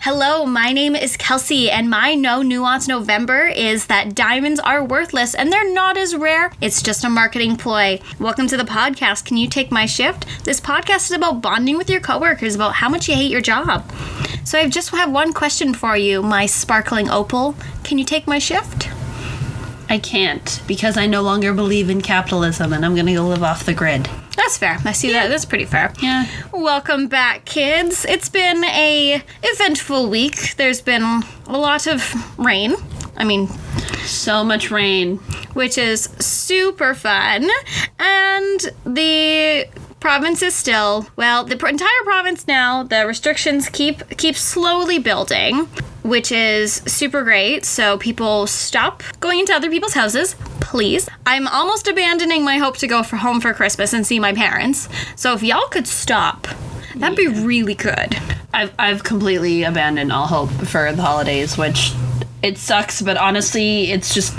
Hello, my name is Kelsey, and my No Nuance November is that diamonds are worthless and they're not as rare. It's just a marketing ploy. Welcome to the podcast. Can you take my shift? This podcast is about bonding with your coworkers about how much you hate your job. So I just have one question for you, my sparkling opal. Can you take my shift? I can't, because I no longer believe in capitalism and I'm going to go live off the grid. That's fair. I see that. That's pretty fair. Yeah. Welcome back, kids. It's been a eventful week. There's been a lot of rain. So much rain. Which is super fun. And the province is still, the entire province now, the restrictions keep slowly building, which is super great. So people stop going into other people's houses, please. I'm almost abandoning my hope to go home for Christmas and see my parents. So if y'all could stop, that'd be really good. I've completely abandoned all hope for the holidays, which it sucks, but honestly, it's just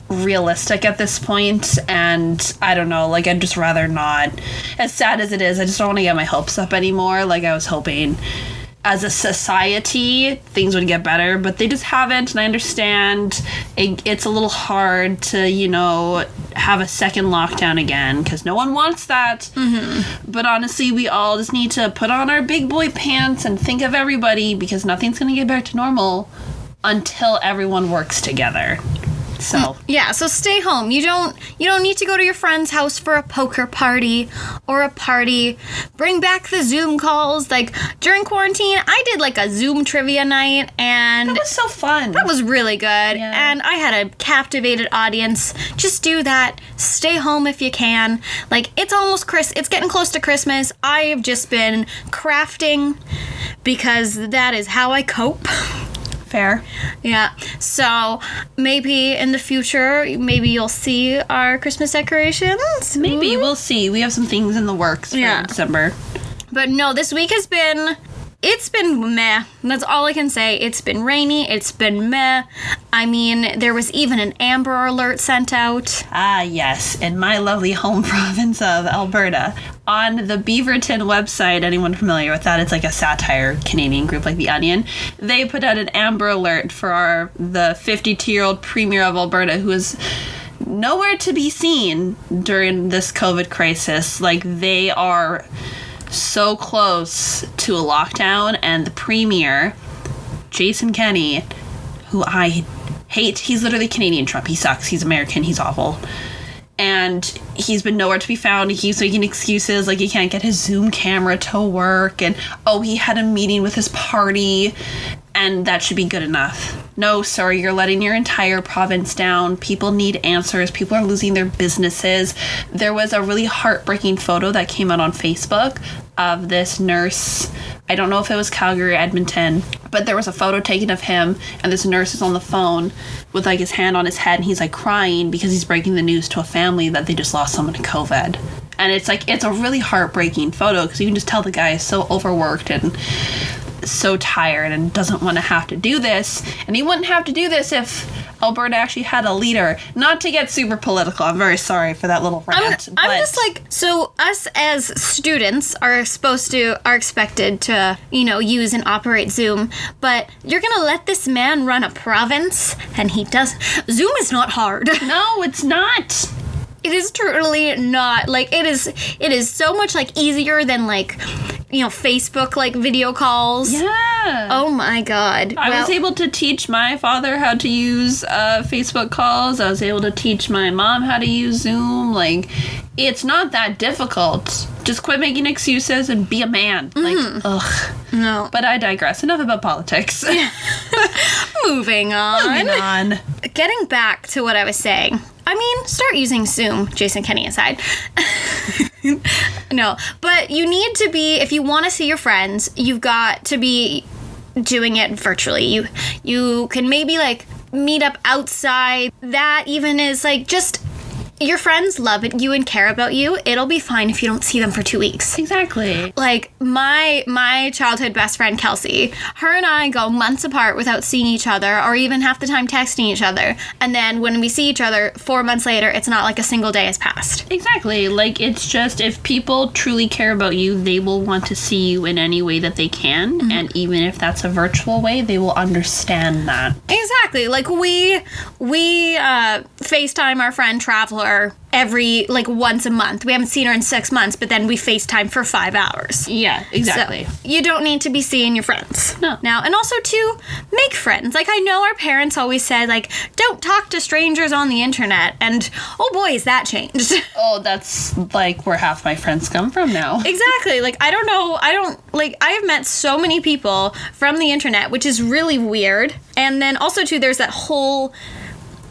realistic at this point, and I don't know, I'd just rather not. As sad as it is, I just don't want to get my hopes up anymore. I was hoping as a society things would get better, but they just haven't, and I understand it's a little hard to, have a second lockdown again, because no one wants that. Mm-hmm. But honestly, we all just need to put on our big boy pants and think of everybody, because nothing's going to get back to normal until everyone works together. So stay home. You don't need to go to your friend's house for a poker party or a party. Bring back the Zoom calls. During quarantine, I did a Zoom trivia night, and that was so fun. That was really good. Yeah. And I had a captivated audience. Just do that. Stay home if you can. It's almost it's getting close to Christmas. I have just been crafting because that is how I cope. Fair. Yeah. So maybe in the future, you'll see our Christmas decorations. Maybe. We'll see. We have some things in the works for December. But no, this week it's been meh. That's all I can say. It's been rainy. It's been meh. There was even an Amber Alert sent out. Ah, yes. In my lovely home province of Alberta. On the Beaverton website, anyone familiar with that? It's a satire Canadian group like The Onion. They put out an Amber Alert for the 52-year-old Premier of Alberta, who is nowhere to be seen during this COVID crisis. They are so close to a lockdown, and the Premier, Jason Kenney, who I hate, he's literally Canadian Trump. He sucks. He's American. He's awful. And he's been nowhere to be found. He keeps making excuses, he can't get his Zoom camera to work, and he had a meeting with his party, and that should be good enough. No, sir, you're letting your entire province down. People need answers. People are losing their businesses. There was a really heartbreaking photo that came out on Facebook of this nurse. I don't know if it was Calgary or Edmonton, but there was a photo taken of him, and this nurse is on the phone with his hand on his head, and he's crying because he's breaking the news to a family that they just lost someone to COVID. And it's it's a really heartbreaking photo, because you can just tell the guy is so overworked and so tired and doesn't want to have to do this. And he wouldn't have to do this if Alberta actually had a leader. Not to get super political, I'm very sorry for that little rant. I'm just so us as students are expected to, use and operate Zoom, but you're gonna let this man run a province, and he does. Zoom is not hard. No, it's not. It is truly not. It is so much easier than Facebook video calls. Yeah. Oh my god. I was able to teach my father how to use Facebook calls. I was able to teach my mom how to use Zoom. It's not that difficult. Just quit making excuses and be a man. Ugh. No. But I digress. Enough about politics. Moving on. Getting back to what I was saying. Start using Zoom, Jason Kenney aside. No, but you need to be, if you want to see your friends, you've got to be doing it virtually. You can maybe meet up outside. That even is just your friends love you and care about you. It'll be fine if you don't see them for 2 weeks. Exactly. Like, my childhood best friend, Kelsey, her and I go months apart without seeing each other or even half the time texting each other. And then when we see each other 4 months later, it's not like a single day has passed. Exactly. Like, it's just, if people truly care about you, they will want to see you in any way that they can. Mm-hmm. And even if that's a virtual way, they will understand that. Exactly. Like, we FaceTime our friend Traveler every, like, once a month. We haven't seen her in 6 months, but then we FaceTime for 5 hours. Yeah, exactly. So you don't need to be seeing your friends. No. Now, and also to make friends. Like, I know our parents always said, like, don't talk to strangers on the internet. And, oh boy, has that changed. Oh, that's, like, where half my friends come from now. Exactly. Like, I have met so many people from the internet, which is really weird. And then also, too, there's that whole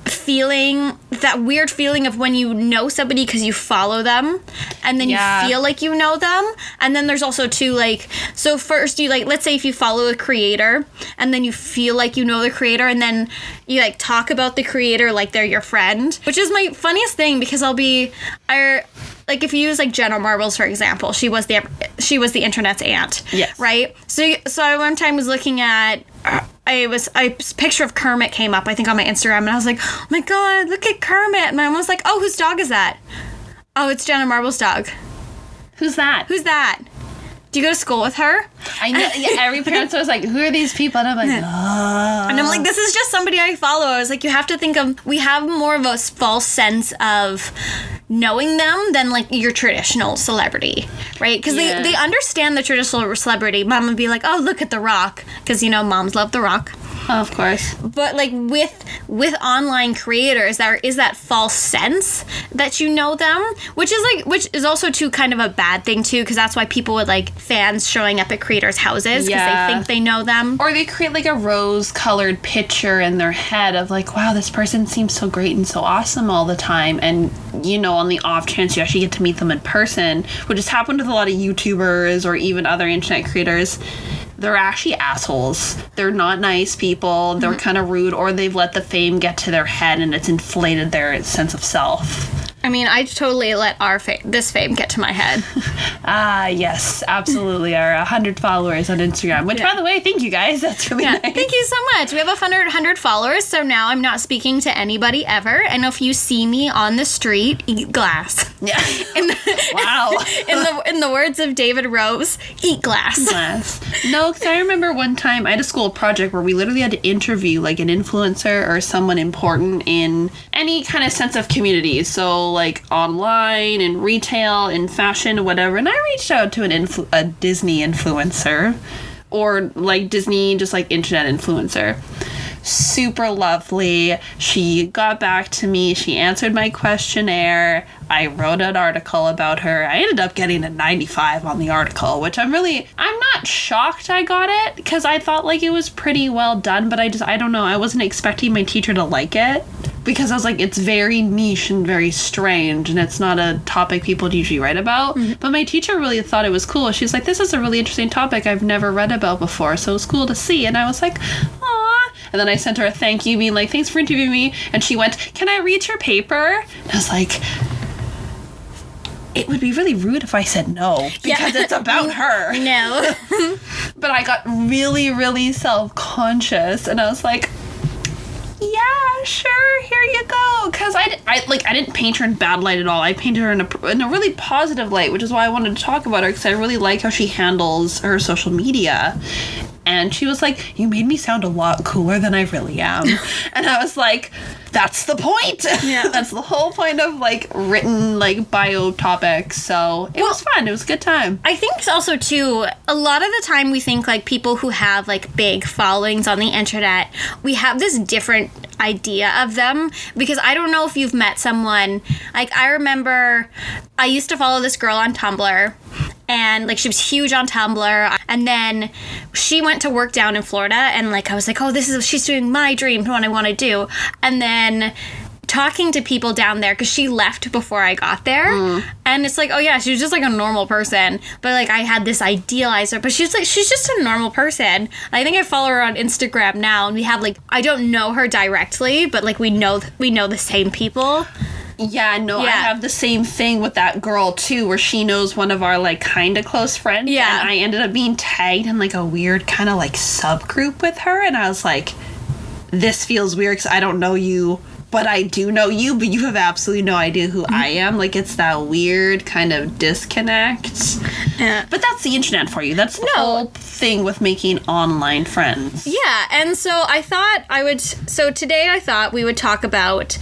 feeling, that weird feeling of when you know somebody because you follow them and then you feel like you know them. And then there's also too, like, so first you, like, let's say if you follow a creator and then you feel like you know the creator and then you, like, talk about the creator like they're your friend, which is my funniest thing because like, if you use, like, Jenna Marbles, for example, she was the internet's aunt. Yes. Right? So I one time was looking at, a picture of Kermit came up, I think, on my Instagram, and I was like, oh my god, look at Kermit. And my mom was like, oh, whose dog is that? Oh, it's Jenna Marbles' dog. Who's that? Who's that? Do you go to school with her? I know. Yeah, every parent's always like, who are these people? And I'm like, oh. And I'm like, this is just somebody I follow. I was like, you have to think of, we have more of a false sense of knowing them than, like, your traditional celebrity, right? Because they understand the traditional celebrity. Mom would be like, oh, look at The Rock, because, you know, moms love The Rock. Oh, of course. But, like, with online creators, there is that false sense that you know them, which is also, too, kind of a bad thing, too, because that's why people would, like, fans showing up at creators' houses because they think they know them. Or they create, like, a rose-colored picture in their head of, like, wow, this person seems so great and so awesome all the time, and, you know, on the off chance you actually get to meet them in person, which has happened with a lot of YouTubers or even other internet creators, they're actually assholes. They're not nice people. They're kind of rude, or they've let the fame get to their head and it's inflated their sense of self. I mean, I totally let this fame get to my head. Ah, yes, absolutely. Our 100 followers on Instagram. Which, by the way, thank you guys. That's really nice. Thank you so much. We have 100 followers, so now I'm not speaking to anybody ever. And if you see me on the street, eat glass. Yeah. Wow. In the words of David Rose, eat glass. No, because I remember one time I had a school project where we literally had to interview, like, an influencer or someone important in any kind of sense of community. So, like, online, in retail, in fashion, whatever. And I reached out to a Disney influencer, or, like, Disney, just, like, internet influencer. Super lovely. She got back to me. She answered my questionnaire. I wrote an article about her. I ended up getting a 95 on the article, which I'm not shocked I got it, because I thought, like, it was pretty well done, but I don't know. I wasn't expecting my teacher to like it, because I was like, it's very niche and very strange, and it's not a topic people usually write about. Mm-hmm. But my teacher really thought it was cool. She's like, this is a really interesting topic I've never read about before, so it was cool to see. And I was like, aw. And then I sent her a thank you, being like, thanks for interviewing me. And she went, can I read your paper? And I was like, it would be really rude if I said no, because it's about her. No. But I got really, really self-conscious, and I was like, yeah, sure, here you go. Because I didn't paint her in bad light at all. I painted her in a really positive light, which is why I wanted to talk about her, because I really like how she handles her social media. And she was like, you made me sound a lot cooler than I really am. And I was like, that's the point. Yeah. That's the whole point of, like, written, like, bio topics. So it was fun. It was a good time. I think also, too, a lot of the time we think, like, people who have, like, big followings on the internet, we have this different idea of them, because I don't know if you've met someone, like, I remember I used to follow this girl on Tumblr, and, like, she was huge on Tumblr, and then she went to work down in Florida, and, like, I was like, oh, she's doing my dream, what I want to do, and then talking to people down there, because she left before I got there, and it's like, oh yeah, she was just, like, a normal person, but, like, I had this idealized her, but she's just a normal person. I think I follow her on Instagram now, and we have, like, I don't know her directly, but, like, we know the same people. Yeah, no, I Yeah. have the same thing with that girl too, where she knows one of our like kind of close friends. Yeah. And I ended up being tagged in like a weird kind of like subgroup with her, and I was like, this feels weird because I don't know you, but I do know you, but you have absolutely no idea who I am. Like, it's that weird kind of disconnect. Yeah. But that's the internet for you. That's the whole thing with making online friends. Yeah, and so today I thought we would talk about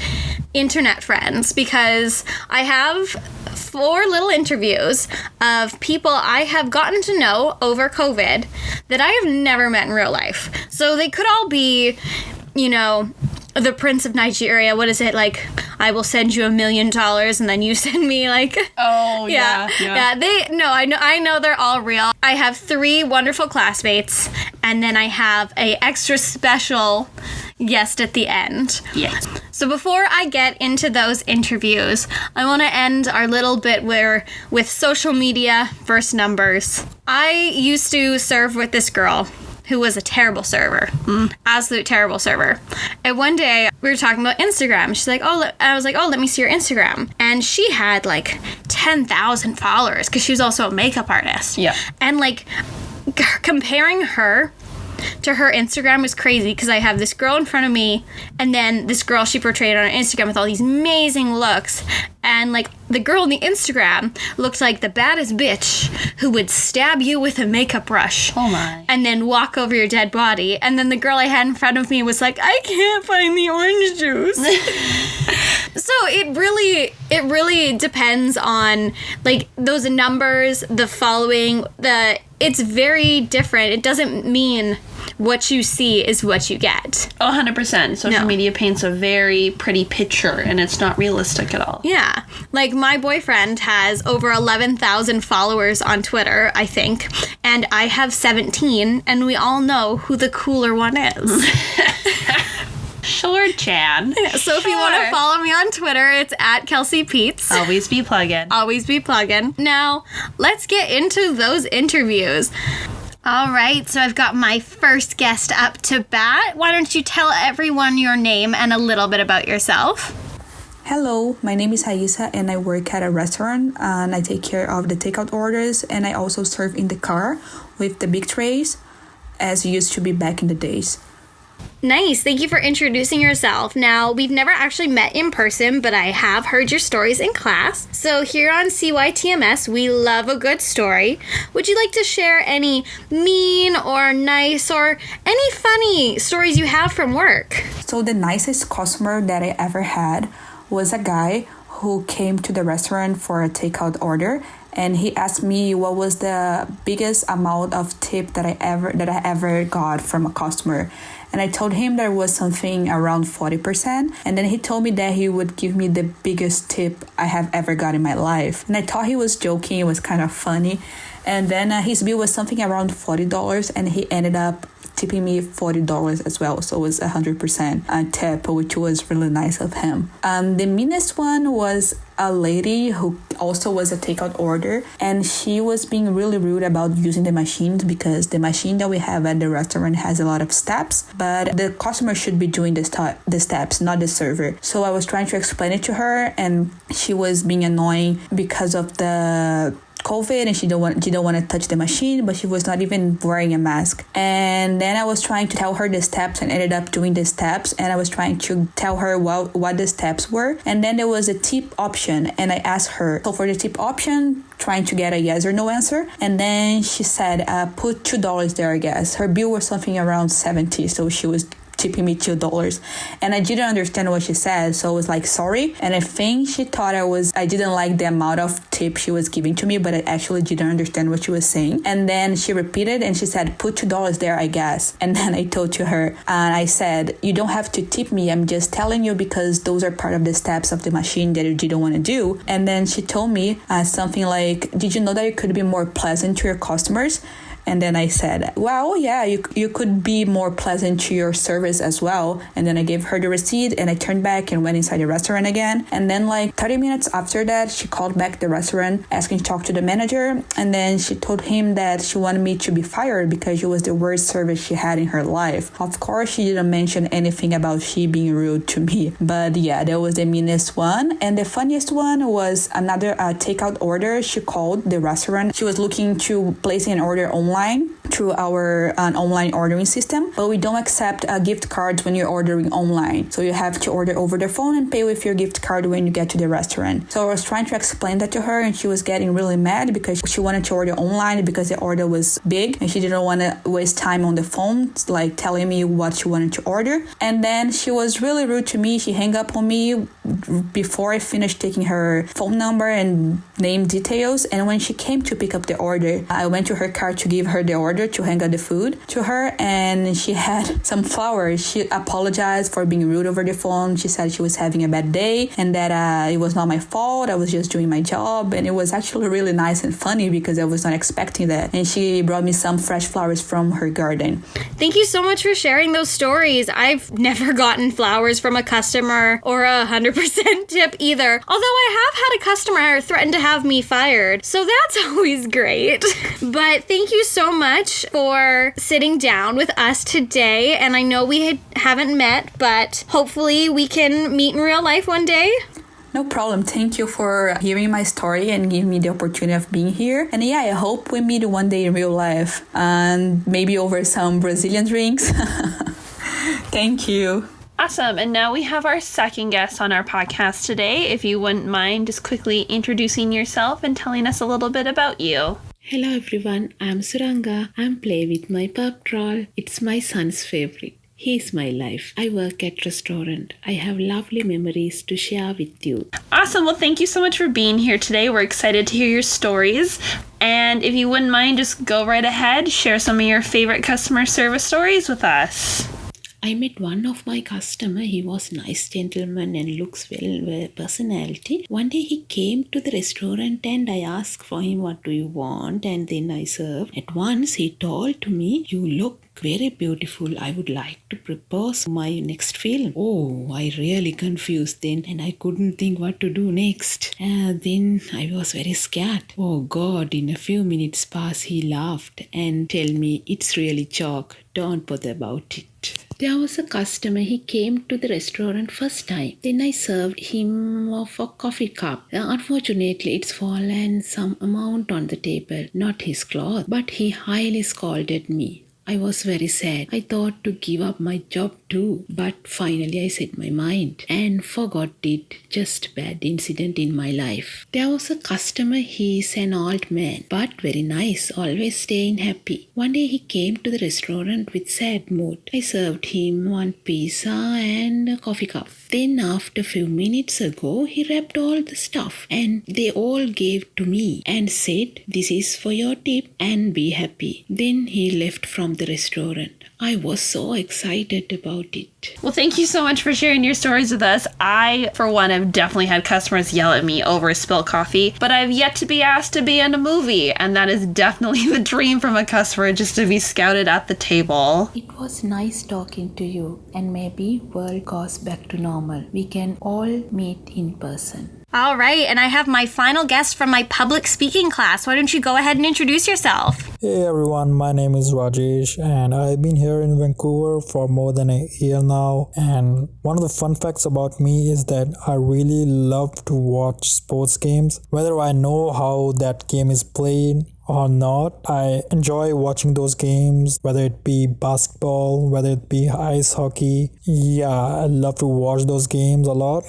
internet friends, because I have 4 little interviews of people I have gotten to know over COVID that I have never met in real life. So they could all be, you know, the Prince of Nigeria. What is it, like, I will send you $1 million and then you send me like... Oh, Yeah. I know they're all real. I have 3 wonderful classmates, and then I have a extra special guest at the end. Yes. So before I get into those interviews, I want to end our little bit with social media versus numbers. I used to serve with this girl who was a terrible server. Absolute terrible server. And one day we were talking about Instagram. She's like, I was like, let me see your Instagram. And she had like 10,000 followers because she was also a makeup artist. Yeah. And like comparing her to her Instagram was crazy, because I have this girl in front of me, and then this girl she portrayed on her Instagram with all these amazing looks, and like the girl in the Instagram looked like the baddest bitch who would stab you with a makeup brush. Oh my. And then walk over your dead body. And then the girl I had in front of me was like, I can't find the orange juice. So it really depends on like those numbers, the following, it's very different. It doesn't mean what you see is what you get. 100%. Social media paints a very pretty picture, and it's not realistic at all. Yeah. Like, my boyfriend has over 11,000 followers on Twitter, I think, and I have 17, and we all know who the cooler one is. Sure, Chan. So if you want to follow me on Twitter, it's at Kelsey Peets. Always be plugging. Always be plugging. Now, let's get into those interviews. All right, so I've got my first guest up to bat. Why don't you tell everyone your name and a little bit about yourself? Hello, my name is Haisa, and I work at a restaurant, and I take care of the takeout orders, and I also serve in the car with the big trays, as used to be back in the days. Nice. Thank you for introducing yourself. Now, we've never actually met in person, but I have heard your stories in class. So here on CYTMS, we love a good story. Would you like to share any mean or nice or any funny stories you have from work? So the nicest customer that I ever had was a guy who came to the restaurant for a takeout order, and he asked me what was the biggest amount of tip that I ever got from a customer. And I told him there was something around 40%. And then he told me that he would give me the biggest tip I have ever got in my life. And I thought he was joking. It was kind of funny. And then his bill was something around $40, and he ended up tipping me $40 as well. So it was 100% tip, which was really nice of him. The meanest one was a lady who also was a takeout order, and she was being really rude about using the machines, because the machine that we have at the restaurant has a lot of steps, but the customer should be doing the steps, not the server. So I was trying to explain it to her, and she was being annoying because of the COVID, and she don't want to touch the machine, but she was not even wearing a mask. And then I was trying to tell her the steps, and ended up doing the steps, and I was trying to tell her what the steps were. And then there was a tip option, and I asked her, so for the tip option, trying to get a yes or no answer, and then she said put $2 there. I guess her bill was something around 70, so she was tipping me $2, and I didn't understand what she said, so I was like, sorry. And I think she thought I didn't like the amount of tip she was giving to me, but I actually didn't understand what she was saying. And then she repeated, and she said, put $2 there, I guess. And then I told to her, and I said, you don't have to tip me, I'm just telling you because those are part of the steps of the machine that you didn't want to do. And then she told me something like, did you know that you could be more pleasant to your customers? And then I said, well, yeah, you could be more pleasant to your service as well. And then I gave her the receipt and I turned back and went inside the restaurant again. And then like 30 minutes after that, she called back the restaurant asking to talk to the manager. And then she told him that she wanted me to be fired because it was the worst service she had in her life. Of course, she didn't mention anything about she being rude to me. But yeah, that was the meanest one. And the funniest one was another takeout order. She called the restaurant. She was looking to place an order online through our online ordering system, but we don't accept gift cards when you're ordering online. So you have to order over the phone and pay with your gift card when you get to the restaurant. So I was trying to explain that to her and she was getting really mad because she wanted to order online because the order was big and she didn't want to waste time on the phone, like telling me what she wanted to order. And then she was really rude to me. She hung up on me before I finished taking her phone number and name details. And when she came to pick up the order, I went to her car to give her the order to hang out the food to her, and she had some flowers. She apologized for being rude over the phone. She said she was having a bad day and that it was not my fault. I was just doing my job, and it was actually really nice and funny because I was not expecting that. And she brought me some fresh flowers from her garden. Thank you so much for sharing those stories. I've never gotten flowers from a customer or 100% tip either. Although I have had a customer threaten to have me fired, so that's always great. But thank you so much for sitting down with us today. And I know we haven't met, but hopefully we can meet in real life one day. No problem. Thank you for hearing my story and giving me the opportunity of being here. And yeah, I hope we meet one day in real life and maybe over some Brazilian drinks. Thank you. Awesome. And now we have our second guest on our podcast today. If you wouldn't mind just quickly introducing yourself and telling us a little bit about you. Hello everyone, I'm Suranga. I'm play with my pup troll. It's my son's favorite. He's my life. I work at restaurant. I have lovely memories to share with you. Awesome. Well, thank you so much for being here today. We're excited to hear your stories. And if you wouldn't mind, just go right ahead, share some of your favorite customer service stories with us. I met one of my customer. He was nice gentleman and looks well personality. One day he came to the restaurant and I asked for him, what do you want? And then I served. At once he told to me, you look very beautiful. I would like to propose my next film. Oh, I really confused then and I couldn't think what to do next. Then I was very scared. Oh God, in a few minutes past he laughed and tell me it's really joke. Don't bother about it. There was a customer. He came to the restaurant first time. Then I served him of a coffee cup. Unfortunately, it's fallen some amount on the table, not his cloth, but he highly scolded me. I was very sad. I thought to give up my job too, but finally I set my mind and forgot it. Just bad incident in my life. There was a customer. He's an old man, but very nice, always staying happy. One day he came to the restaurant with sad mood. I served him one pizza and a coffee cup. Then after few minutes ago, he wrapped all the stuff and they all gave to me and said, this is for your tip and be happy. Then he left from the restaurant. I was so excited about it. Well, thank you so much for sharing your stories with us. I, for one, have definitely had customers yell at me over spilled coffee, but I've yet to be asked to be in a movie, and that is definitely the dream from a customer, just to be scouted at the table. It was nice talking to you, and maybe world goes back to normal. We can all meet in person. All right, and I have my final guest from my public speaking class. Why don't you go ahead and introduce yourself? Hey everyone, my name is Rajesh and I've been here in Vancouver for more than a year now. And one of the fun facts about me is that I really love to watch sports games. Whether I know how that game is played or not, I enjoy watching those games, whether it be basketball, whether it be ice hockey. Yeah, I love to watch those games a lot.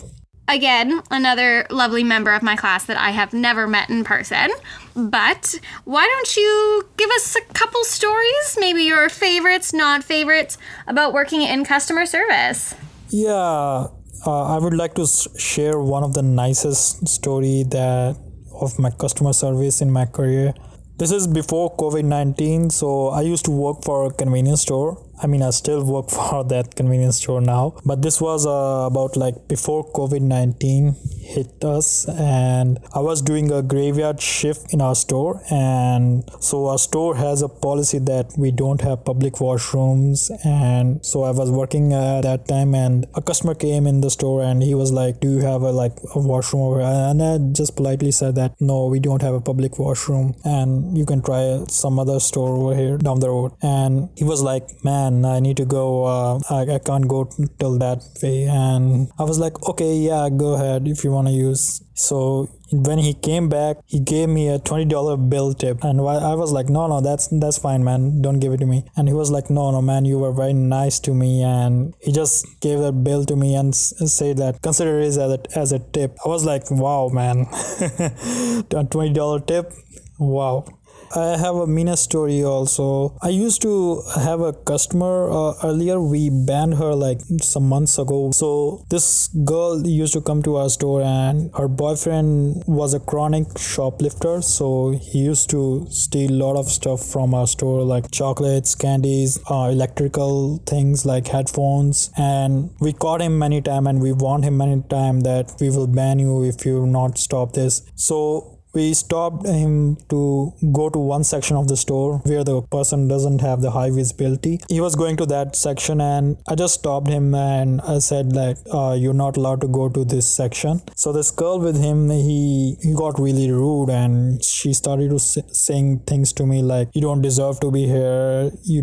Again, another lovely member of my class that I have never met in person. But why don't you give us a couple stories, maybe your favorites, not favorites, about working in customer service? Yeah, I would like to share one of the nicest story of my customer service in my career. This is before COVID-19, so I used to work for a convenience store I mean, I still work for that convenience store now, but this was about like before COVID-19 hit us, and I was doing a graveyard shift in our store. And so our store has a policy that we don't have public washrooms. And so I was working at that time, and a customer came in the store and he was like, do you have a washroom over here? And I just politely said that no, we don't have a public washroom, and you can try some other store over here down the road. And he was like, man, I need to go, I can't go till that way. And I was like, okay, yeah, go ahead if you want to use. So when he came back, he gave me a $20 bill tip, and I was like, no, that's fine, man, don't give it to me. And he was like, no, man, you were very nice to me. And he just gave that bill to me and said that consider it as a tip. I was like, wow, man. A $20 tip, wow. I have a Mina story also. I used to have a customer earlier. We banned her like some months ago. So this girl used to come to our store, and her boyfriend was a chronic shoplifter. So he used to steal a lot of stuff from our store, like chocolates, candies, electrical things like headphones. And we caught him many times, and we warned him many times that we will ban you if you not stop this. So we stopped him to go to one section of the store where the person doesn't have the high visibility. He was going to that section, and I just stopped him and I said like, you're not allowed to go to this section. So this girl with him, he got really rude, and she started to saying things to me like, you don't deserve to be here. You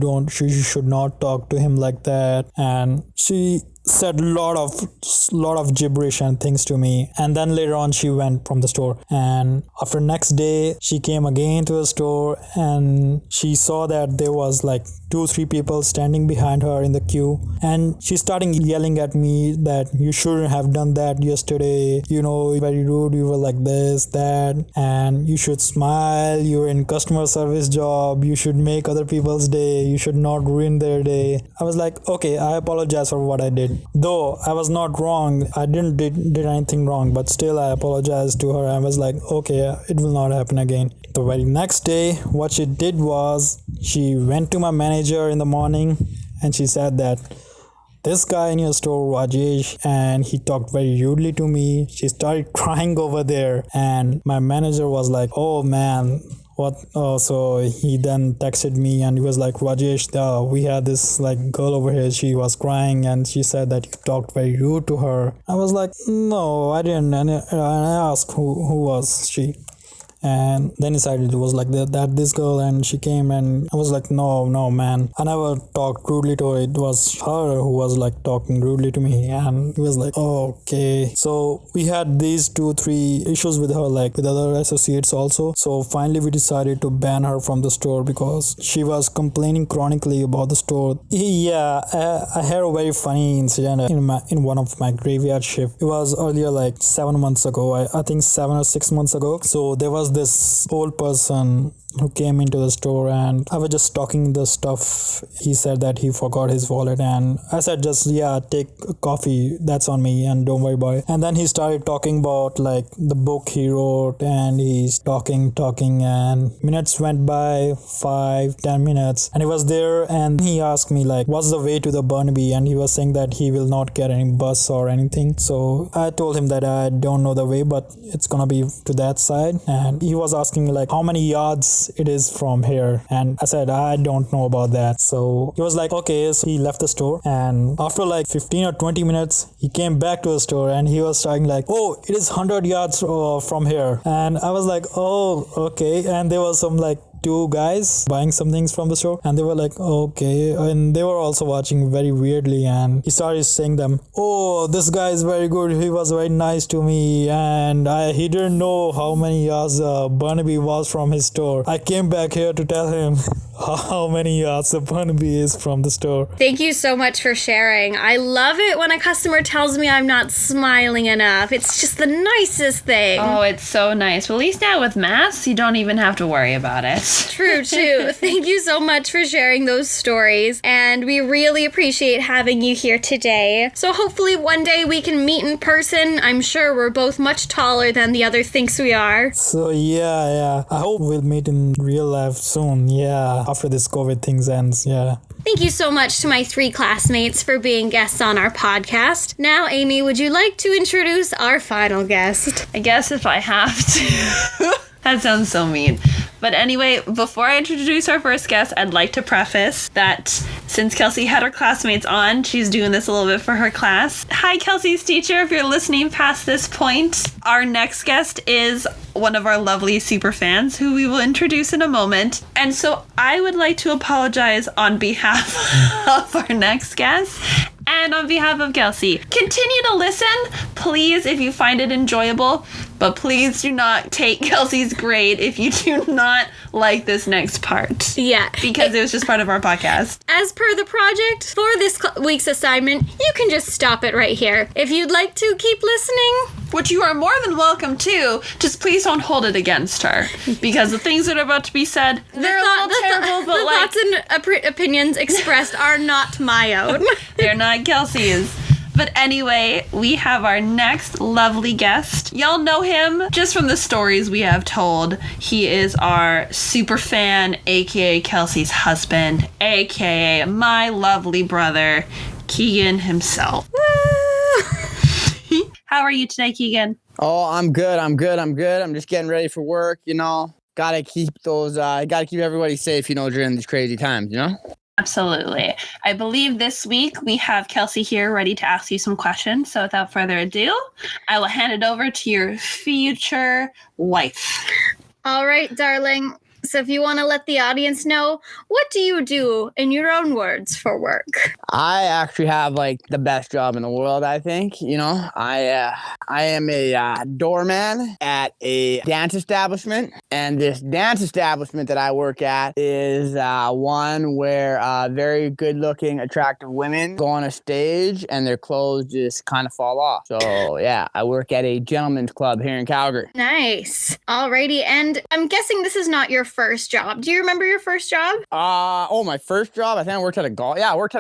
should not talk to him like that. And she said a lot of gibberish and things to me. And then later on she went from the store, and after next day she came again to the store, and she saw that there was like 2-3 people standing behind her in the queue, and she started yelling at me that you shouldn't have done that yesterday, very rude, you were like this, that, and you should smile, you're in customer service job, you should make other people's day, you should not ruin their day. I was like, okay, I apologize for what I did. Though I was not wrong, I didn't did anything wrong, but still I apologized to her. I was like, okay, it will not happen again. The very next day, what she did was she went to my manager in the morning, and she said that this guy in your store, Rajesh, and he talked very rudely to me. She started crying over there, and my manager was like, oh man, what? So he then texted me, and he was like, Rajesh, we had this like girl over here, she was crying, and she said that you talked very rude to her. I was like, no, I didn't. And I asked who was she. And then decided it was like that this girl, and she came, and I was like, no man, I never talked rudely to her. It was her who was like talking rudely to me. And he was like, oh, okay. So we had these 2-3 issues with her, like with other associates also. So finally we decided to ban her from the store because she was complaining chronically about the store. Yeah, I had a very funny incident in one of my graveyard shift. It was earlier, like 7 months ago, I think 7 or 6 months ago. So there was this old person who came into the store, and I was just stocking the stuff. He said that he forgot his wallet, and I said just, yeah, take a coffee, that's on me, and don't worry about it. And then he started talking about like the book he wrote, and he's talking, and minutes went by, 5-10 minutes, and he was there, and he asked me like, what's the way to the Burnaby? And he was saying that he will not get any bus or anything. So I told him that I don't know the way, but it's gonna be to that side. And he was asking me like, how many yards it is from here? And I said, I don't know about that. So he was like, okay. So he left the store, and after like 15 or 20 minutes he came back to the store, and he was starting like, oh, it is 100 yards from here. And I was like, oh, okay. And there was some like 2 guys buying some things from the store, and they were like, okay, and they were also watching very weirdly. And he started saying them, oh, this guy is very good, he was very nice to me, and he didn't know how many yards Burnaby was from his store. I came back here to tell him how many yards the Burnaby is from the store. Thank you so much for sharing. I love it when a customer tells me I'm not smiling enough. It's just the nicest thing. Oh, it's so nice. Well, at least now with masks, you don't even have to worry about it. True. Thank you so much for sharing those stories, and we really appreciate having you here today. So hopefully one day we can meet in person. I'm sure we're both much taller than the other thinks we are. So yeah, I hope we'll meet in real life soon. Yeah. after this COVID things ends. Yeah. Thank you so much to my 3 classmates for being guests on our podcast. Now, Amy, would you like to introduce our final guest? I guess if I have to. That sounds so mean. But anyway, before I introduce our first guest, I'd like to preface that since Kelsey had her classmates on, she's doing this a little bit for her class. Hi, Kelsey's teacher, if you're listening past this point. Our next guest is one of our lovely super fans who we will introduce in a moment. And so I would like to apologize on behalf of our next guest and on behalf of Kelsey. Continue to listen, please, if you find it enjoyable, but please do not take Kelsey's grade if you do not like this next part. Yeah. Because it was just part of our podcast. As per the project, for this week's assignment, you can just stop it right here. If you'd like to keep listening, which you are more than welcome to, just please don't hold it against her. Because the things that are about to be said, they're a little terrible, but the like... thoughts and opinions expressed are not my own. They're not Kelsey's. But anyway, we have our next lovely guest. Y'all know him just from the stories we have told. He is our super fan, aka Kelsey's husband, aka my lovely brother, Keegan himself. How are you today, Keegan? Oh, I'm good. I'm just getting ready for work, you know. Gotta keep everybody safe, you know, during these crazy times, you know? Absolutely. I believe this week we have Kelsey here ready to ask you some questions. So without further ado, I will hand it over to your future wife. All right, darling. So if you want to let the audience know, what do you do in your own words for work? I actually have like the best job in the world, I think. You know, I am a doorman at a dance establishment, and this dance establishment that I work at is one where very good-looking, attractive women go on a stage and their clothes just kind of fall off. So yeah, I work at a gentleman's club here in Calgary. Nice. Alrighty, and I'm guessing this is not your first job. Do you remember your first job? My first job, I think I worked at a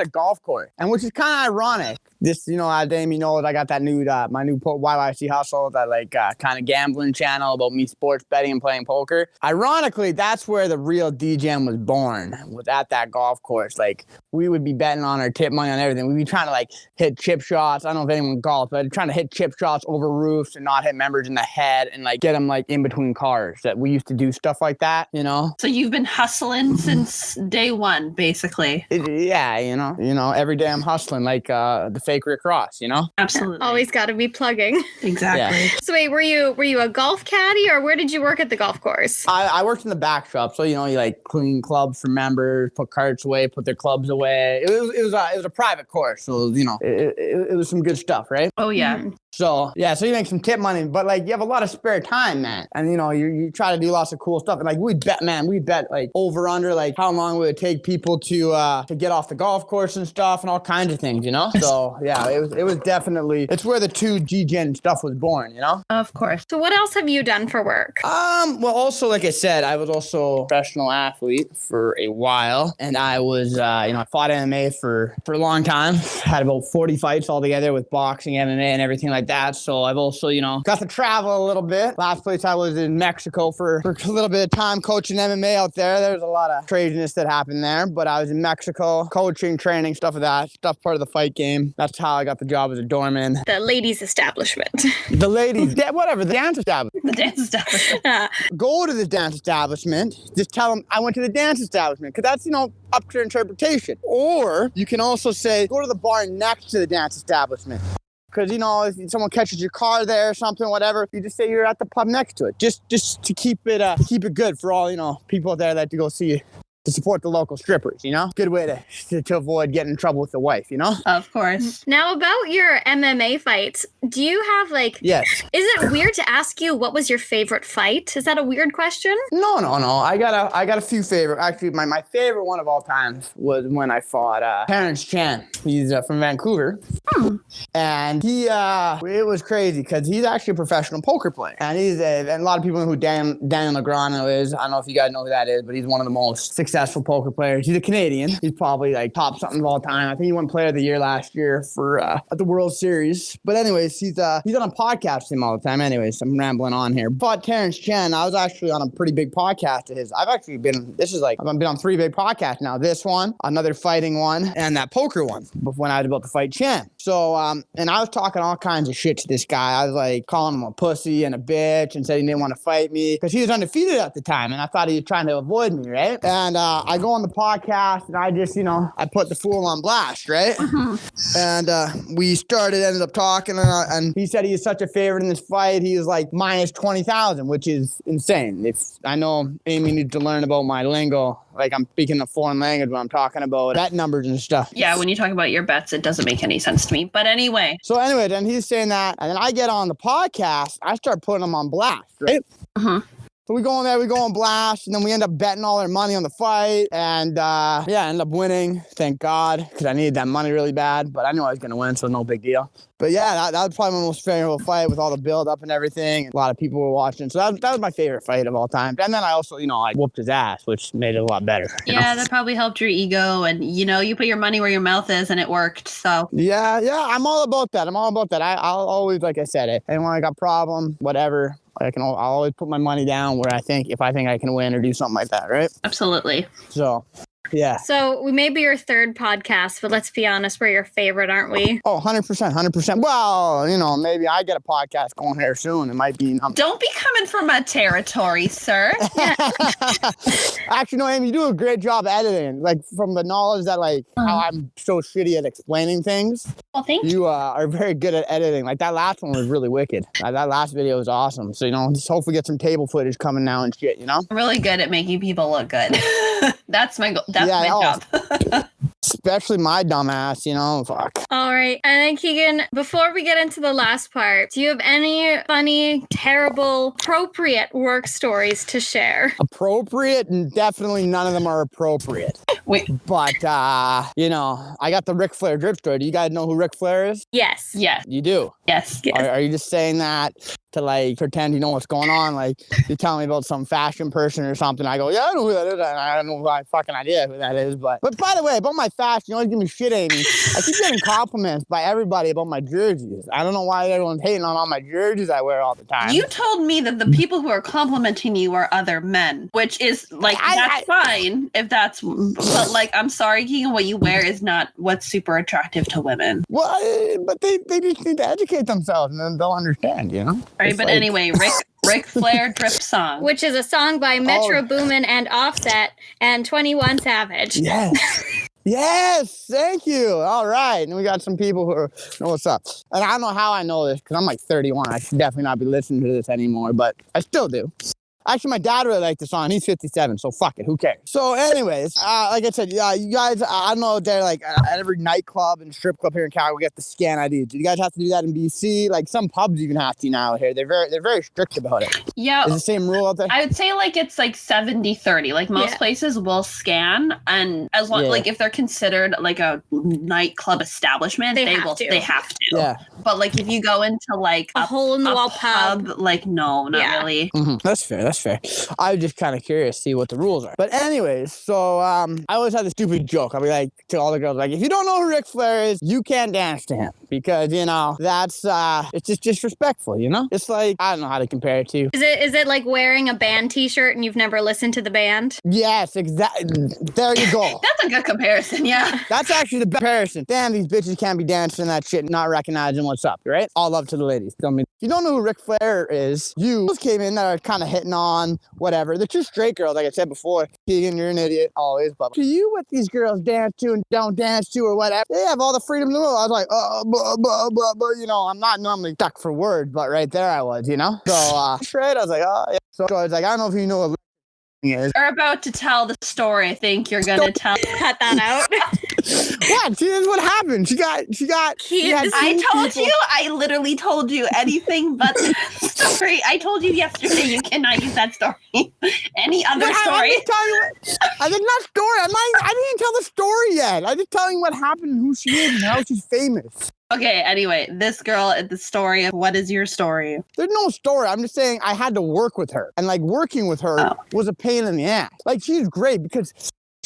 golf course, and which is kind of ironic. This, you know, Amy knows I got that new, my new YYC Hustle, that like kind of gambling channel about me sports betting and playing poker. Ironically, that's where the real DJM was born, was at that golf course. Like, we would be betting on our tip money on everything. We'd be trying to like hit chip shots. I don't know if anyone golfs, but trying to hit chip shots over roofs and not hit members in the head and like get them like in between cars. That we used to do stuff like that, you know? So you've been hustling since day one, basically. Yeah, you know, every day I'm hustling like the fake Rick Ross, you know? Absolutely. Always got to be plugging. Exactly. Yeah. So wait, were you a golf caddy, or where did you work at the golf course? I worked in the back shop, so you know, you like clean clubs for members, put carts away, put their clubs away. It was a private course, so you know, it was some good stuff, right? Oh yeah. Mm-hmm. So yeah, so you make some tip money, but like you have a lot of spare time, man, and you know you try to do lots of cool stuff. And like we bet like over under like how long would it take people to get off the golf course and stuff and all kinds of things, you know. So yeah, it was definitely, it's where the 2G Gen stuff was born, you know. Of course. So what else have you done for work? Well, also like I said, I was also a professional athlete for a while, and I was I fought MMA for a long time. Had about 40 fights altogether with boxing, MMA, and everything like that. So I've also, you know, got to travel a little bit. Last place I was in Mexico for a little bit of time coaching MMA out there. There was a lot of craziness that happened there, but I was in Mexico coaching, training, stuff of that, stuff part of the fight game. That's how I got the job as a doorman. The ladies' establishment. The ladies, whatever, the dance establishment. The dance establishment. Go to the dance establishment, just tell them I went to the dance establishment, because that's, you know, up to your interpretation. Or you can also say, go to the bar next to the dance establishment. Because, you know, if someone catches your car there or something, whatever, you just say you're at the pub next to it. Just to keep it good for all, you know, people out there that to go see you, to support the local strippers, you know? Good way to avoid getting in trouble with the wife, you know? Of course. Now, about your MMA fights, do you have like... Yes. Is it weird to ask you what was your favorite fight? Is that a weird question? No. I got a few favorite. Actually, my favorite one of all time was when I fought Terrence Chan. He's from Vancouver. And he, it was crazy because he's actually a professional poker player. And and a lot of people know who Daniel Negreanu is. I don't know if you guys know who that is, but he's one of the most successful successful poker players. He's a Canadian. He's probably like top something of all time. I think he won Player of the Year last year for at the World Series. But anyways, he's on a podcast with him all the time. Anyways, I'm rambling on here. But Terrence Chen, I was actually on a pretty big podcast of his. I've been on 3 big podcasts now. This one, another fighting one, and that poker one when I was about to fight Chen. So, and I was talking all kinds of shit to this guy. I was like calling him a pussy and a bitch and said he didn't want to fight me because he was undefeated at the time. And I thought he was trying to avoid me, right? And I go on the podcast and I just, I put the fool on blast, right? And we ended up talking and he said he is such a favorite in this fight. He was like minus 20,000, which is insane. If I know Amy needs to learn about my lingo, like I'm speaking a foreign language when I'm talking about bet numbers and stuff. Yeah, when you talk about your bets, it doesn't make any sense to me. But anyway. So anyway, then he's saying that, and then I get on the podcast, I start putting him on blast, right? So we go on there, we go on blast, and then we end up betting all our money on the fight, and end up winning, thank God, because I needed that money really bad, but I knew I was going to win, so no big deal. But yeah, that was probably my most favorite fight with all the build-up and everything. A lot of people were watching, so that was my favorite fight of all time. And then I also, I whooped his ass, which made it a lot better. Yeah, that probably helped your ego, and, you put your money where your mouth is, and it worked, so. Yeah, I'm all about that. I'll always, like I said, and when I got problem, whatever, I'll always put my money down where if I think I can win or do something like that, right? Absolutely. So, yeah. So we may be your third podcast, but let's be honest, we're your favorite, aren't we? Oh, 100%. Well, maybe I get a podcast going here soon. It might be. Don't be coming from my territory, sir. Actually, no, Amy, you do a great job editing. Like, from the knowledge that, how I'm so shitty at explaining things. Well, thank you. You are very good at editing. Like, that last one was really wicked. That last video was awesome. So, just hopefully get some table footage coming now and shit, I'm really good at making people look good. That's my goal. That's my job. Especially my dumbass, fuck. All right. And then, Keegan, before we get into the last part, do you have any funny, terrible, appropriate work stories to share? Appropriate? Definitely none of them are appropriate. Wait. But, I got the Ric Flair drip story. Do you guys know who Ric Flair is? Yes. Yes. You do? Yes. Are you just saying that to pretend you know what's going on? Like, you tell me about some fashion person or something. I go, yeah, I know who that is. And I don't know my fucking idea who that is. But by the way, about my fashion, you always give me shit, Amy. I keep getting compliments by everybody about my jerseys. I don't know why everyone's hating on all my jerseys I wear all the time. You told me that the people who are complimenting you are other men, which is that's fine if that's, but I'm sorry, Keegan, what you wear is not what's super attractive to women. Well, but they just need to educate themselves and then they'll understand, All right, but anyway, Ric Flair drip song. Which is a song by Metro Boomin and Offset and 21 Savage. Yes. Yes, thank you. All right. And we got some people who know what's up. And I don't know how I know this because I'm 31. I should definitely not be listening to this anymore, but I still do. Actually, my dad really liked the song. He's 57, so fuck it. Who cares? So anyways, like I said, you guys, I don't know, they're at every nightclub and strip club here in Calgary, we get the scan ID. Do you guys have to do that in BC? Some pubs even have to now here. They're very strict about it. Yeah. Is the same rule out there? I would say it's 70-30. Most places will scan, and as long if they're considered a nightclub establishment, they have to. Yeah. But if you go into a hole in the wall pub, no, not really. Mm-hmm. That's fair. I was just kind of curious to see what the rules are. But anyways, so I always have this stupid joke. I'll be to all the girls, if you don't know who Ric Flair is, you can't dance to him because, that's, it's just disrespectful, It's I don't know how to compare it to. Is it like wearing a band t-shirt and you've never listened to the band? Yes, exactly. There you go. That's a good comparison, yeah. That's actually the best comparison. Damn, these bitches can't be dancing that shit, not recognizing what's up, right? All love to the ladies. If you don't know who Ric Flair is, you came in that are kind of hitting on whatever. They're two straight girls, like I said before. Keegan, you're an idiot, always. But to you, what these girls dance to and don't dance to or whatever, they have all the freedom in the world. I was I'm not normally stuck for words, but right there I was, So straight, I was oh, yeah. So I was I don't know if you know what is. You're about to tell the story. I think you're gonna tell. Cut that out. What? See, this is what happened. She got. I literally told you anything but the story. I told you yesterday you cannot use that story. Any other story? I think that story. I didn't tell the story yet. I'm just telling you what happened, who she is, and how she's famous. Okay, anyway, this girl, the story of what is your story? There's no story. I'm just saying I had to work with her. And working with her was a pain in the ass. She's great because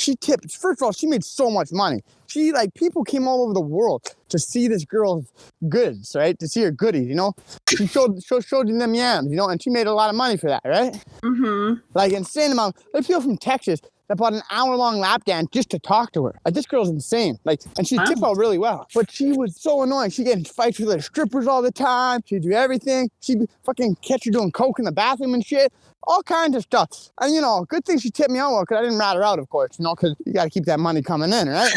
she tipped. First of all, she made so much money. She, like, people came all over the world to see this girl's goods, right? To see her goodies, you know? She showed them yams, you know? And she made a lot of money for that, right? Mm-hmm. Like, insane amount. There's people from Texas that bought an hour-long lap dance just to talk to her. Like, this girl's insane. Like, and she tipped out really well. But she was so annoying. She'd get in fights with the strippers all the time. She'd do everything. She'd fucking catch her doing coke in the bathroom and shit. All kinds of stuff. And, you know, good thing she tipped me out well, because I didn't rat her out, of course, you know, because you got to keep that money coming in, right?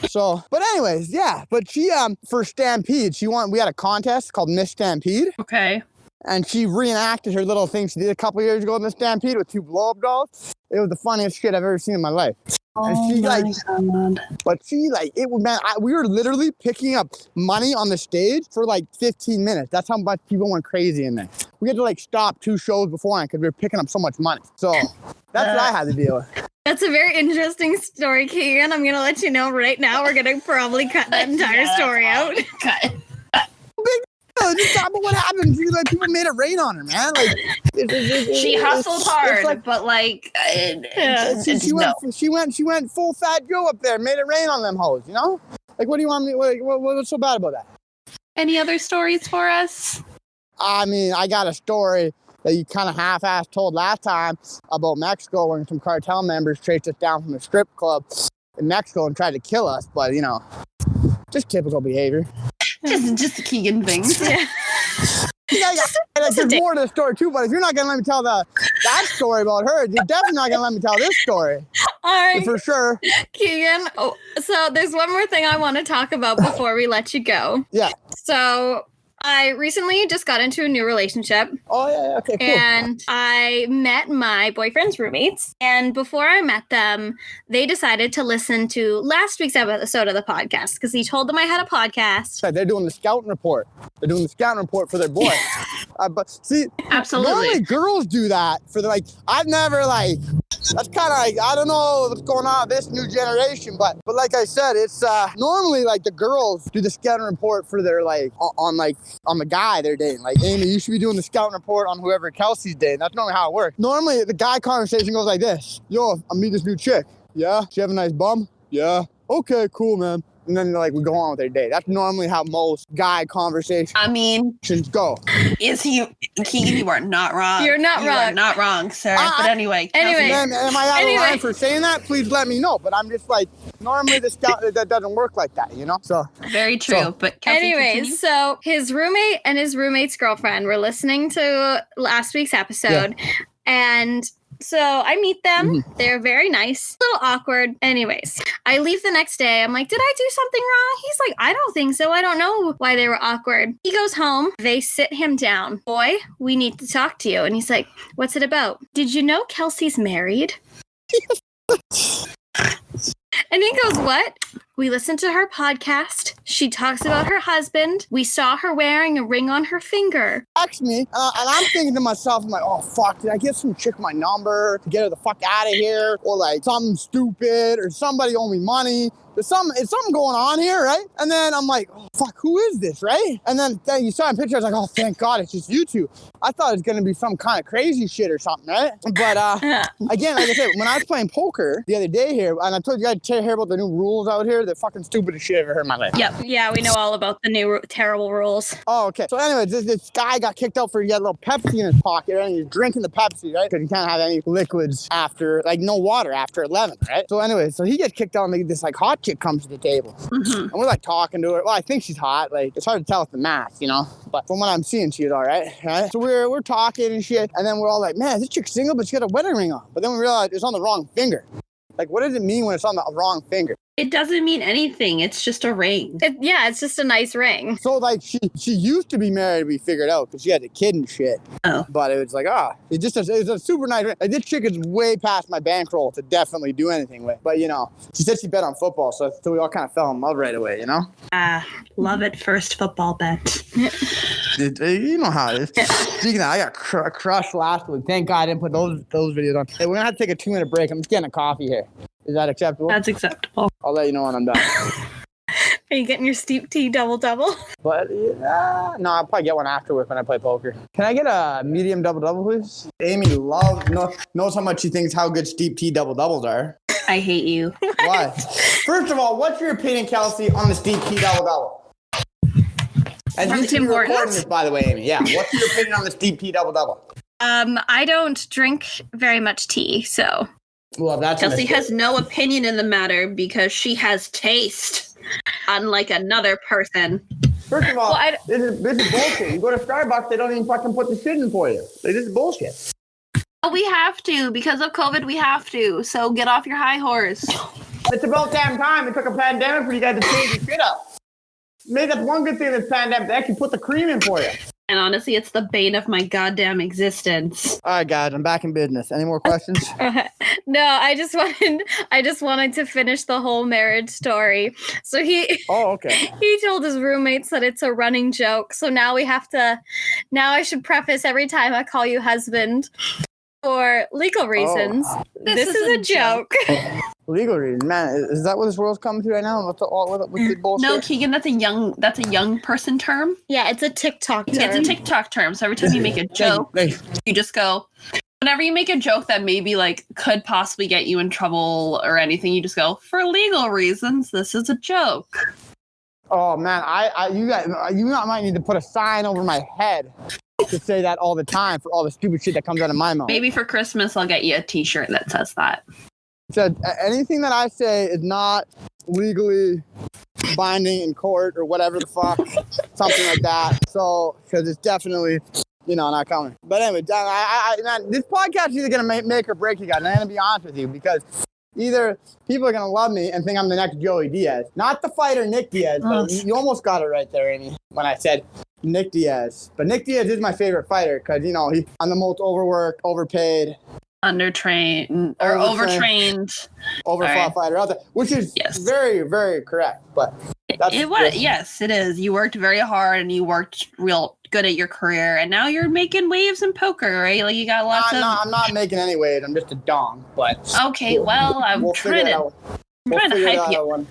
So, but anyways, yeah. But she, for Stampede, we had a contest called Miss Stampede. Okay. And she reenacted her little thing she did a couple years ago in the Stampede with 2 blow-up dolls. It was the funniest shit I've ever seen in my life. And she we were literally picking up money on the stage for like 15 minutes. That's how much people went crazy in there. We had to like stop 2 shows beforehand because we were picking up so much money. So that's what I had to deal with. That's a very interesting story, Keegan. I'm going to let you know right now. We're going to probably cut that entire story out. Cut. Just talk about what happened. She, like, people made it rain on her, man. Like, she hustled hard, like, but like, she went full fat Joe up there, made it rain on them hoes. You know, like, what do you want me? What's so bad about that? Any other stories for us? I mean, I got a story that you kind of half-assed told last time about Mexico when some cartel members chased us down from a strip club in Mexico and tried to kill us. But you know, just typical behavior. Just the Keegan things. Yeah. There's more to the story too, but if you're not gonna let me tell that story about her, you're definitely not gonna let me tell this story. All right, for sure. Keegan. Oh, so there's one more thing I want to talk about before we let you go. Yeah. So I recently just got into a new relationship. Oh, yeah, okay, cool. And I met my boyfriend's roommates. And before I met them, they decided to listen to last week's episode of the podcast because he told them I had a podcast. They're doing the scouting report. They're doing the scouting report for their boy. But see, absolutely, normally girls do that for the, like, I've never, like, that's kind of like, I don't know what's going on with this new generation, but like I said, it's normally like the girls do the scouting report for their, like, on the guy they're dating. Like, Amy, you should be doing the scouting report on whoever Kelsey's dating. That's normally how it works. Normally the guy conversation goes like this: yo, I'm meeting this new chick. Yeah? She have a nice bum? Yeah. Okay, cool, man. And then, like, we go on with their day. That's normally how most guy conversations go. Is he, Keegan, you are not wrong. You're not wrong. You are not wrong, sir. But anyway. Am I out of line for saying that? Please let me know. But I'm just like, normally the scout, that doesn't work like that, you know? So very true. But Kelsey, anyways, continue. So his roommate and his roommate's girlfriend were listening to last week's episode. Yeah. And so I meet them. Mm-hmm. They're very nice. A little awkward. Anyways, I leave the next day. I'm like, did I do something wrong? He's like, I don't think so. I don't know why they were awkward. He goes home. They sit him down. Boy, we need to talk to you. And he's like, what's it about? Did you know Kelsey's married? And he goes, what? We listened to her podcast. She talks about her husband. We saw her wearing a ring on her finger. Text me, and I'm thinking to myself, I'm like, oh, fuck, did I give some chick my number to get her the fuck out of here? Or like something stupid, or somebody owe me money. Is something going on here, right? And then I'm like, oh, fuck, who is this, right? And then you saw a picture, I was like, oh, thank God, it's just you two. I thought it was going to be some kind of crazy shit or something, right? But again, like I said, when I was playing poker the other day here, and I told you guys to hear about the new rules out here, the fucking stupidest shit I've ever heard in my life. Yep. Yeah, we know all about the new terrible rules. Oh, okay. So anyways, this guy got kicked out for he had a little Pepsi in his pocket, right? And he's drinking the Pepsi, right? Because you can't have any liquids after, like, no water after 11, right? So anyways, so he gets kicked out, and this, like, hot chick comes to the table. Mm-hmm. And we're, like, talking to her. Well, I think she's hot. Like, it's hard to tell with the mask, you know? But from what I'm seeing, she's all right? So we're talking and shit, and then we're all like, man, this chick's single, but she got a wedding ring on. But then we realized it's on the wrong finger. Like, what does it mean when it's on the wrong finger? It doesn't mean anything. It's just a ring. It's just a nice ring. So, like, she used to be married, we figured out, because she had a kid and shit. Oh. But it was like, it's a super nice ring. Like, this chick is way past my bankroll to definitely do anything with. But, you know, she said she bet on football, so we all kind of fell in love right away, you know? Love it. First football bet. You know how it is. Speaking of that, I got crushed last week. Thank God I didn't put those videos on. Hey, we're going to have to take a 2-minute break. I'm just getting a coffee here. Is that acceptable? That's acceptable. I'll let you know when I'm done. Are you getting your steep tea double-double? But, no, I'll probably get one afterwards when I play poker. Can I get a medium double-double, please? Amy knows how much she thinks how good steep tea double-doubles are. I hate you. Why? First of all, what's your opinion, Kelsey, on the steep tea double-double? And you should be recording this, by the way, Amy. Yeah, what's your opinion on the steep tea double-double? I don't drink very much tea, so. Well, that's Kelsey has no opinion in the matter because she has taste, unlike another person. First of all, this is bullshit. You go to Starbucks, they don't even fucking put the shit in for you. This is bullshit. Oh, we have to. Because of COVID, we have to. So get off your high horse. It's about damn time. It took a pandemic for you guys to change your shit up. Maybe that's one good thing in this pandemic. They actually put the cream in for you. And honestly, it's the bane of my goddamn existence. All right, guys, I'm back in business. Any more questions? No, I just wanted to finish the whole marriage story. So okay. He told his roommates that it's a running joke. So now I should preface every time I call you husband for legal reasons. This is a joke. Legal reasons, man. Is that what this world's coming to right now? With the bullshit? No, Keegan, that's a young person term. Yeah, it's a TikTok term. It's a TikTok term. So every time you make a joke, you just go. Whenever you make a joke that maybe like could possibly get you in trouble or anything, you just go, for legal reasons, this is a joke. Oh man, you might need to put a sign over my head to say that all the time for all the stupid shit that comes out of my mouth. Maybe for Christmas, I'll get you a T-shirt that says that. So anything that I say is not legally binding in court or whatever the fuck, something like that. So, because it's definitely, not coming. But anyway, man, this podcast is either going to make or break you guys. And I'm going to be honest with you because either people are going to love me and think I'm the next Joey Diaz. Not the fighter Nick Diaz, but you almost got it right there, Amy, when I said Nick Diaz. But Nick Diaz is my favorite fighter because, I'm the most overworked, overpaid, undertrained or overtrained, overfought fighter out there, which is very, very correct. But yes, it is. You worked very hard and you worked real good at your career, and now you're making waves in poker, right? Like you got lots of. I'm not making any waves. I'm just a dong. But okay, well, I'm trying to hype you.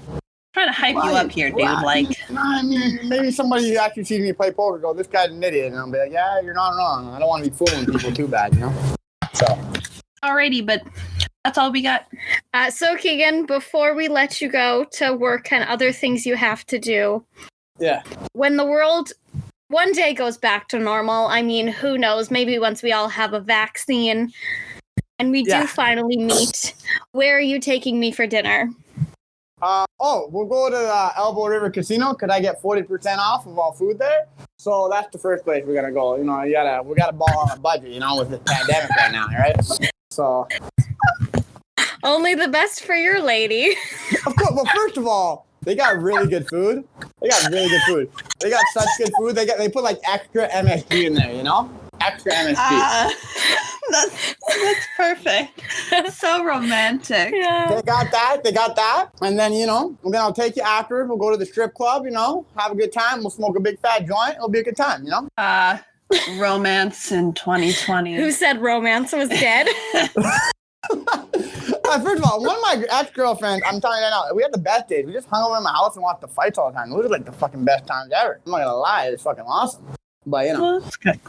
Trying to hype you up here, dude. I mean, maybe somebody who actually sees me play poker go, "This guy's an idiot," and I'll be like, "Yeah, you're not wrong. I don't want to be fooling people too bad, So. Alrighty, but that's all we got. So Keegan, before we let you go to work and other things you have to do, when the world one day goes back to normal, I mean, who knows? Maybe once we all have a vaccine and we do finally meet, where are you taking me for dinner? We'll go to Elbow River Casino. Could I get 40% off of all food there? So that's the first place we're gonna go. We gotta ball on a budget, with this pandemic right now, right? So only the best for your lady. Of course. Well, first of all, they got really good food. They got such good food. They put like extra MSG in there, extra MSG. That's perfect. So romantic. Yeah. They got that. And then, I'll take you afterwards. We'll go to the strip club, have a good time. We'll smoke a big fat joint. It'll be a good time, Romance in 2020. Who said romance was dead? First of all, one of my ex-girlfriends, I'm telling you right now, we had the best days. We just hung over in my house and watched the fights all the time. Those are like the fucking best times ever. I'm not gonna lie, it's fucking awesome. But, Well, that's good.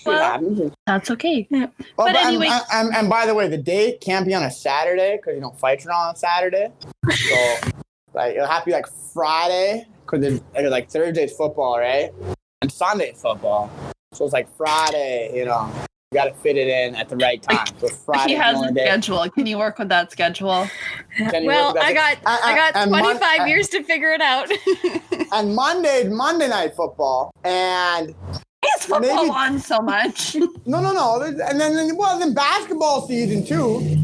Well, that's okay. Yeah. Well, but anyway. And by the way, the date can't be on a Saturday because, fights are on Saturday. So, it'll have to be like Friday because like Thursday's football, right? And Sunday's football. So it's like Friday, you got to fit it in at the right time. So Friday. He has a schedule. Can you work with that schedule? Well, I got 25 years to figure it out. And Monday's Monday Night Football, and is football on so much? No. And then basketball season too.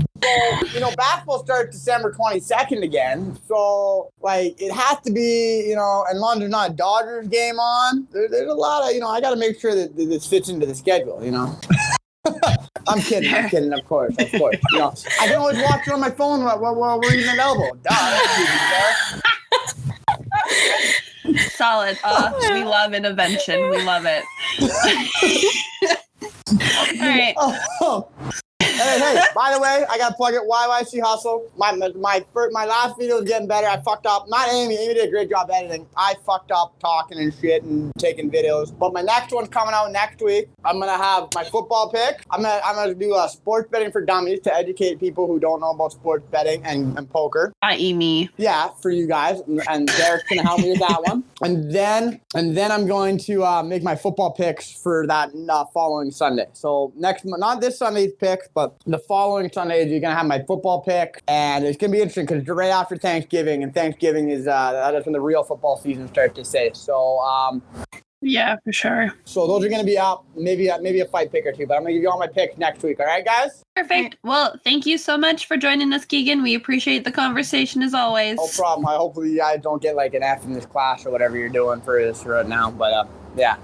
So, basketball starts December 22nd again. So, it has to be, and London's not a Dodgers game on. There's a lot of, I got to make sure that this fits into the schedule, I'm kidding, of course. I can always watch it on my phone while we're eating an elbow. Solid. We love intervention. We love it. All right. Hey, by the way, I gotta plug it. YYC Hustle. My last video is getting better. I fucked up. Not Amy. Amy did a great job editing. I fucked up talking and shit and taking videos. But my next one's coming out next week. I'm gonna have my football pick. I'm gonna do sports betting for dummies to educate people who don't know about sports betting and poker. I.e. me. Yeah, for you guys, and Derek's gonna help me with that one. And then I'm going to make my football picks for that following Sunday. So not this Sunday's picks, but the following Sunday, you're gonna have my football pick, and it's gonna be interesting because right after Thanksgiving, and Thanksgiving is that's when the real football season starts to say. So yeah, for sure. So those are gonna be up. Maybe a fight pick or two, but I'm gonna give you all my picks next week. All right, guys? Perfect. Well, thank you so much for joining us, Keegan. We appreciate the conversation as always. No problem. Hopefully you guys don't get like an F in this class or whatever you're doing for this right now. But yeah.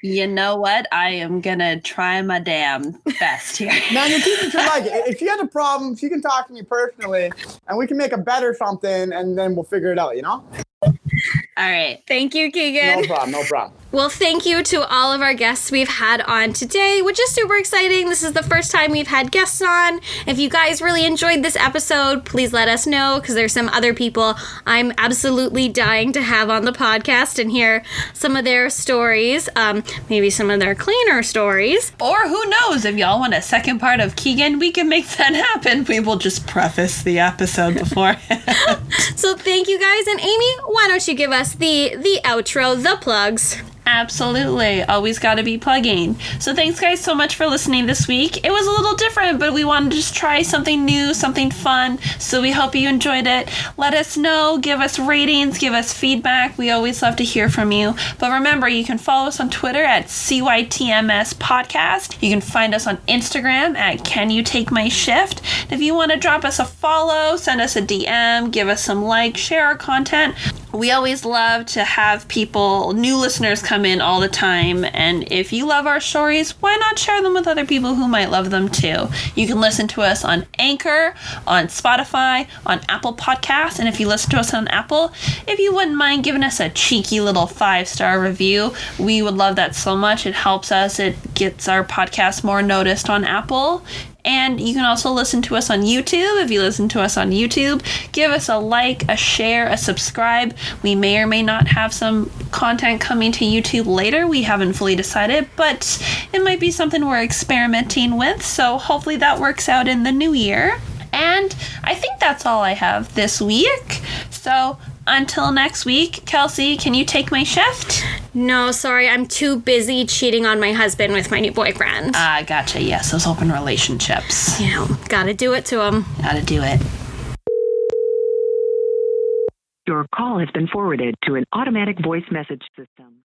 You know what? I am gonna try my damn best here. Man, your teacher should like it. If she has a problem, she can talk to me personally, and we can make a bet or something, and then we'll figure it out. You know? All right. Thank you, Keegan. No problem. Well, thank you to all of our guests we've had on today, which is super exciting. This is the first time we've had guests on. If you guys really enjoyed this episode, please let us know, because there's some other people I'm absolutely dying to have on the podcast and hear some of their stories, maybe some of their cleaner stories. Or who knows, if y'all want a second part of Keegan, we can make that happen. We will just preface the episode before. So thank you guys. And Amy, why don't you give us the outro, the plugs? Absolutely. Always got to be plugging. So thanks guys so much for listening this week. It was a little different, but we wanted to just try something new, something fun. So we hope you enjoyed it. Let us know, give us ratings, give us feedback. We always love to hear from you. But remember, you can follow us on Twitter at CYTMS Podcast. You can find us on Instagram at Can You Take My Shift. And if you want to drop us a follow, send us a DM, give us some likes, share our content. We always love to have people, new listeners, come in all the time. And if you love our stories, why not share them with other people who might love them too? You can listen to us on Anchor, on Spotify, on Apple Podcasts. And if you listen to us on Apple, if you wouldn't mind giving us a cheeky little 5-star review, we would love that so much. It helps us. It gets our podcast more noticed on Apple. And you can also listen to us on YouTube. If you listen to us on YouTube, give us a like, a share, a subscribe. We may or may not have some content coming to YouTube later. We haven't fully decided, but it might be something we're experimenting with. So hopefully that works out in the new year. And I think that's all I have this week. So until next week, Kelsey, can you take my shift? No, sorry, I'm too busy cheating on my husband with my new boyfriend. Ah, gotcha. Yes, those open relationships. You know, gotta do it to him. Gotta do it. Your call has been forwarded to an automatic voice message system.